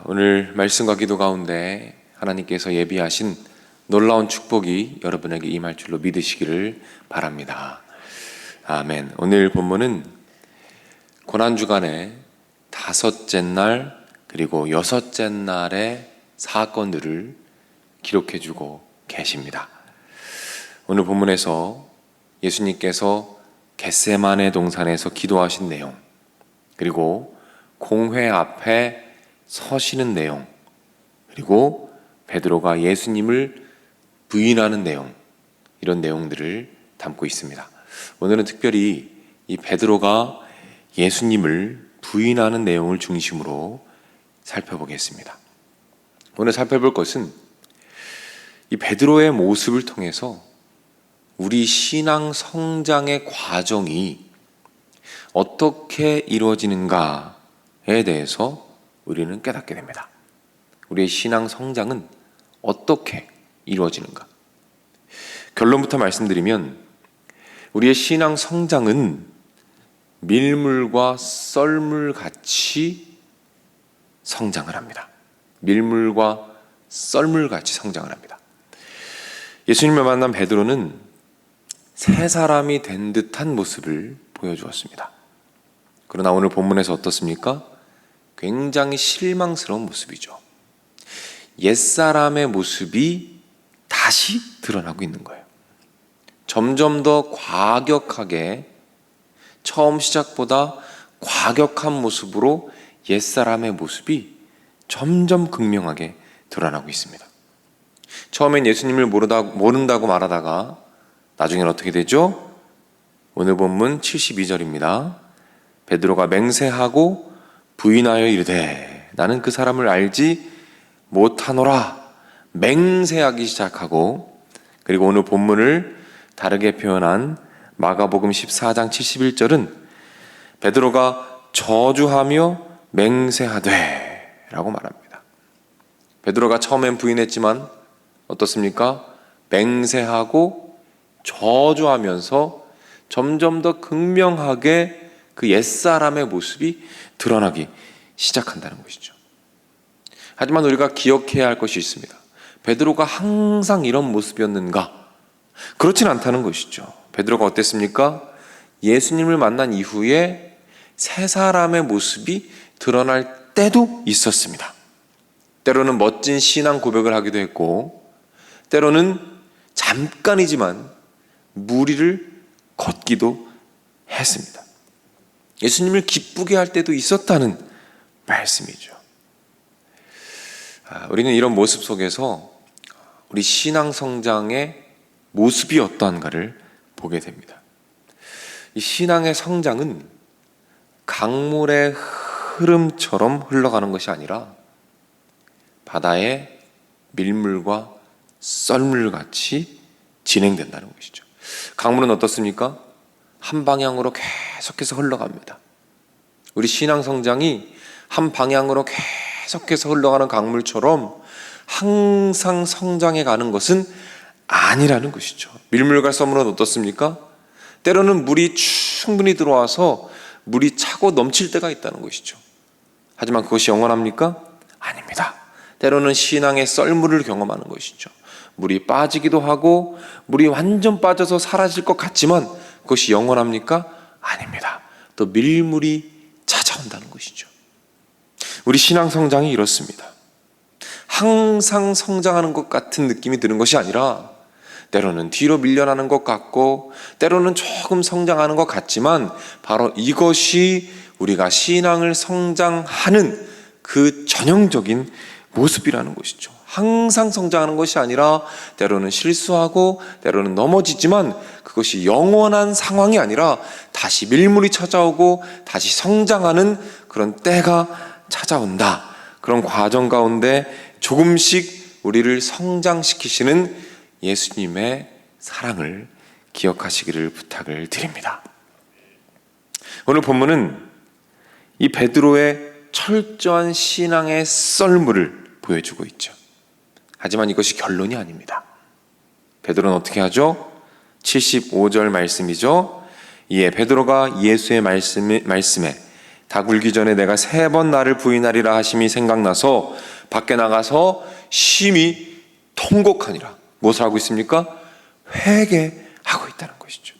오늘 말씀과 기도 가운데 하나님께서 예비하신 놀라운 축복이 여러분에게 임할 줄로 믿으시기를 바랍니다. 아멘. 오늘 본문은 고난주간의 다섯째 날 그리고 여섯째 날의 사건들을 기록해주고 계십니다. 오늘 본문에서 예수님께서 겟세마네 동산에서 기도하신 내용, 그리고 공회 앞에 서시는 내용, 그리고 베드로가 예수님을 부인하는 내용, 이런 내용들을 담고 있습니다. 오늘은 특별히 이 베드로가 예수님을 부인하는 내용을 중심으로 살펴보겠습니다. 오늘 살펴볼 것은 이 베드로의 모습을 통해서 우리 신앙 성장의 과정이 어떻게 이루어지는가에 대해서 우리는 깨닫게 됩니다. 우리의 신앙 성장은 어떻게 이루어지는가? 결론부터 말씀드리면 우리의 신앙 성장은 밀물과 썰물같이 성장을 합니다. 밀물과 썰물같이 성장을 합니다. 예수님을 만난 베드로는 새 사람이 된 듯한 모습을 보여주었습니다. 그러나 오늘 본문에서 어떻습니까? 굉장히 실망스러운 모습이죠. 옛사람의 모습이 다시 드러나고 있는 거예요. 점점 더 과격하게, 처음 시작보다 과격한 모습으로 옛사람의 모습이 점점 극명하게 드러나고 있습니다. 처음엔 예수님을 모른다고 말하다가 나중엔 어떻게 되죠? 오늘 본문 72절입니다. 베드로가 맹세하고 부인하여 이르되 나는 그 사람을 알지 못하노라 맹세하기 시작하고, 그리고 오늘 본문을 다르게 표현한 마가복음 14장 71절은 베드로가 저주하며 맹세하되 라고 말합니다. 베드로가 처음엔 부인했지만 어떻습니까? 맹세하고 저주하면서 점점 더 극명하게 그 옛사람의 모습이 드러나기 시작한다는 것이죠. 하지만 우리가 기억해야 할 것이 있습니다. 베드로가 항상 이런 모습이었는가? 그렇진 않다는 것이죠. 베드로가 어땠습니까? 예수님을 만난 이후에 새 사람의 모습이 드러날 때도 있었습니다. 때로는 멋진 신앙 고백을 하기도 했고, 때로는 잠깐이지만 무리를 걷기도 했습니다. 예수님을 기쁘게 할 때도 있었다는 말씀이죠. 우리는 이런 모습 속에서 우리 신앙 성장의 모습이 어떠한가를 보게 됩니다. 이 신앙의 성장은 강물의 흐름처럼 흘러가는 것이 아니라 바다의 밀물과 썰물같이 진행된다는 것이죠. 강물은 어떻습니까? 한 방향으로 계속해서 흘러갑니다. 우리 신앙 성장이 한 방향으로 계속해서 흘러가는 강물처럼 항상 성장해 가는 것은 아니라는 것이죠. 밀물과 썰물은 어떻습니까? 때로는 물이 충분히 들어와서 물이 차고 넘칠 때가 있다는 것이죠. 하지만 그것이 영원합니까? 아닙니다. 때로는 신앙의 썰물을 경험하는 것이죠. 물이 빠지기도 하고 물이 완전 빠져서 사라질 것 같지만 그것이 영원합니까? 아닙니다. 또 밀물이 찾아온다는 것이죠. 우리 신앙 성장이 이렇습니다. 항상 성장하는 것 같은 느낌이 드는 것이 아니라 때로는 뒤로 밀려나는 것 같고 때로는 조금 성장하는 것 같지만 바로 이것이 우리가 신앙을 성장하는 그 전형적인 모습이라는 것이죠. 항상 성장하는 것이 아니라 때로는 실수하고 때로는 넘어지지만 그것이 영원한 상황이 아니라 다시 밀물이 찾아오고 다시 성장하는 그런 때가 찾아온다. 그런 과정 가운데 조금씩 우리를 성장시키시는 예수님의 사랑을 기억하시기를 부탁을 드립니다. 오늘 본문은 이 베드로의 철저한 신앙의 썰물을 보여주고 있죠. 하지만 이것이 결론이 아닙니다. 베드로는 어떻게 하죠? 75절 말씀이죠. 이에 베드로가 예수의 말씀에 닭 울기 전에 내가 3번 나를 부인하리라 하심이 생각나서 밖에 나가서 심히 통곡하니라. 무엇을 하고 있습니까? 회개하고 있다는 것이죠.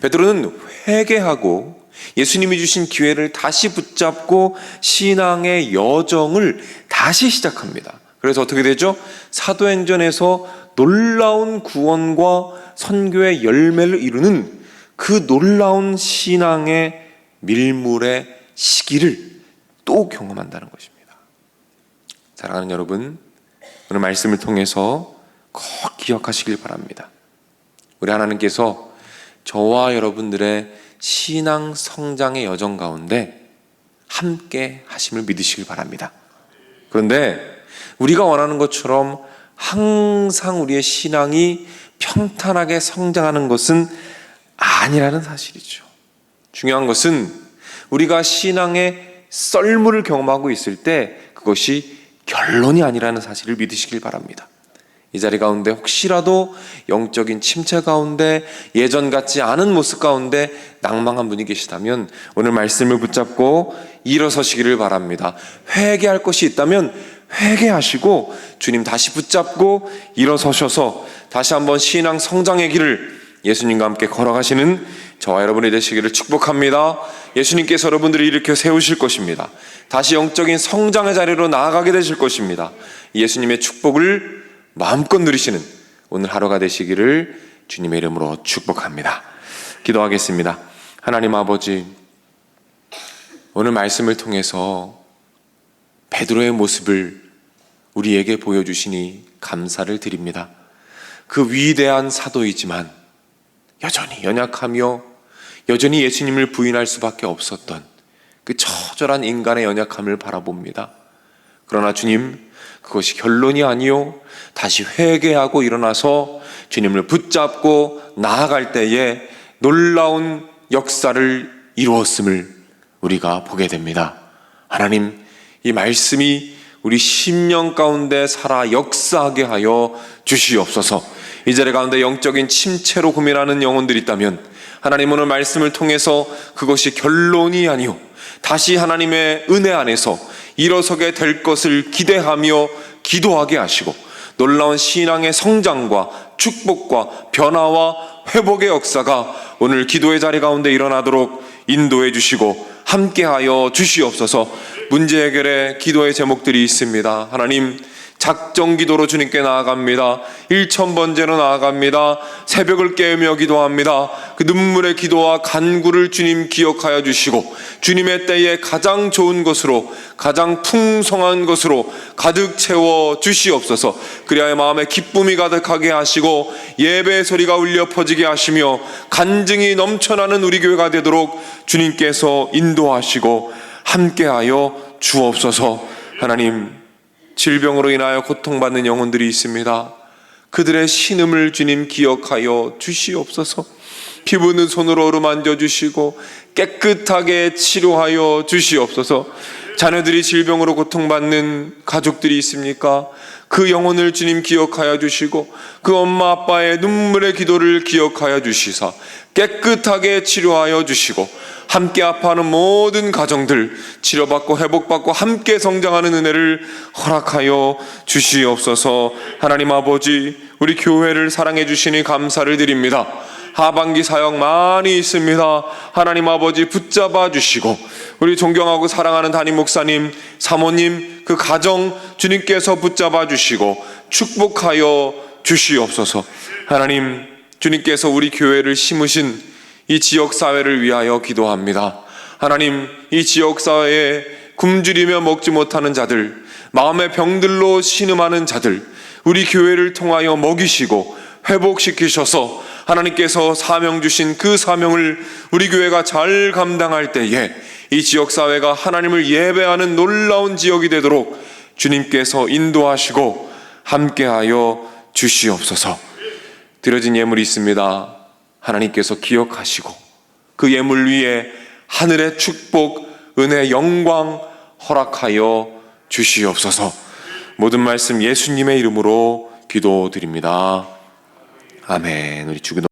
베드로는 회개하고 예수님이 주신 기회를 다시 붙잡고 신앙의 여정을 다시 시작합니다. 그래서 어떻게 되죠? 사도행전에서 놀라운 구원과 선교의 열매를 이루는 그 놀라운 신앙의 밀물의 시기를 또 경험한다는 것입니다. 사랑하는 여러분, 오늘 말씀을 통해서 꼭 기억하시길 바랍니다. 우리 하나님께서 저와 여러분들의 신앙 성장의 여정 가운데 함께 하심을 믿으시길 바랍니다. 그런데 우리가 원하는 것처럼 항상 우리의 신앙이 평탄하게 성장하는 것은 아니라는 사실이죠. 중요한 것은 우리가 신앙의 썰물을 경험하고 있을 때 그것이 결론이 아니라는 사실을 믿으시길 바랍니다. 이 자리 가운데 혹시라도 영적인 침체 가운데 예전 같지 않은 모습 가운데 낭망한 분이 계시다면 오늘 말씀을 붙잡고 일어서시기를 바랍니다. 회개할 것이 있다면 회개하시고 주님 다시 붙잡고 일어서셔서 다시 한번 신앙 성장의 길을 예수님과 함께 걸어가시는 저와 여러분이 되시기를 축복합니다. 예수님께서 여러분들을 일으켜 세우실 것입니다. 다시 영적인 성장의 자리로 나아가게 되실 것입니다. 예수님의 축복을 마음껏 누리시는 오늘 하루가 되시기를 주님의 이름으로 축복합니다. 기도하겠습니다. 하나님 아버지, 오늘 말씀을 통해서 베드로의 모습을 우리에게 보여주시니 감사를 드립니다. 그 위대한 사도이지만 여전히 연약하며 여전히 예수님을 부인할 수밖에 없었던 그 처절한 인간의 연약함을 바라봅니다. 그러나 주님, 그것이 결론이 아니요 다시 회개하고 일어나서 주님을 붙잡고 나아갈 때에 놀라운 역사를 이루었음을 우리가 보게 됩니다. 하나님, 이 말씀이 우리 심령 가운데 살아 역사하게 하여 주시옵소서. 이 자리 가운데 영적인 침체로 고민하는 영혼들이 있다면 하나님 오늘 말씀을 통해서 그것이 결론이 아니요 다시 하나님의 은혜 안에서 일어서게 될 것을 기대하며 기도하게 하시고 놀라운 신앙의 성장과 축복과 변화와 회복의 역사가 오늘 기도의 자리 가운데 일어나도록 인도해 주시고 함께하여 주시옵소서. 문제 해결의 기도의 제목들이 있습니다. 하나님, 작정 기도로 주님께 나아갑니다. 1000번째로 나아갑니다. 새벽을 깨우며 기도합니다. 그 눈물의 기도와 간구를 주님 기억하여 주시고 주님의 때에 가장 좋은 것으로 가장 풍성한 것으로 가득 채워 주시옵소서. 그리하여 마음에 기쁨이 가득하게 하시고 예배의 소리가 울려 퍼지게 하시며 간증이 넘쳐나는 우리 교회가 되도록 주님께서 인도하시고 함께하여 주옵소서. 하나님, 질병으로 인하여 고통받는 영혼들이 있습니다. 그들의 신음을 주님 기억하여 주시옵소서. 피부는 손으로 어루만져 주시고 깨끗하게 치료하여 주시옵소서. 자녀들이 질병으로 고통받는 가족들이 있습니까? 그 영혼을 주님 기억하여 주시고 그 엄마 아빠의 눈물의 기도를 기억하여 주시사 깨끗하게 치료하여 주시고 함께 아파하는 모든 가정들 치료받고 회복받고 함께 성장하는 은혜를 허락하여 주시옵소서. 하나님 아버지, 우리 교회를 사랑해 주시니 감사를 드립니다. 하반기 사역 많이 있습니다. 하나님 아버지 붙잡아 주시고 우리 존경하고 사랑하는 담임 목사님, 사모님, 그 가정 주님께서 붙잡아 주시고 축복하여 주시옵소서. 하나님, 주님께서 우리 교회를 심으신 이 지역사회를 위하여 기도합니다. 하나님, 이 지역사회에 굶주리며 먹지 못하는 자들, 마음의 병들로 신음하는 자들, 우리 교회를 통하여 먹이시고 회복시키셔서 하나님께서 사명 주신 그 사명을 우리 교회가 잘 감당할 때에 이 지역사회가 하나님을 예배하는 놀라운 지역이 되도록 주님께서 인도하시고 함께하여 주시옵소서. 드려진 예물이 있습니다. 하나님께서 기억하시고 그 예물 위에 하늘의 축복, 은혜, 영광 허락하여 주시옵소서. 모든 말씀 예수님의 이름으로 기도드립니다. 아멘. 우리 주기도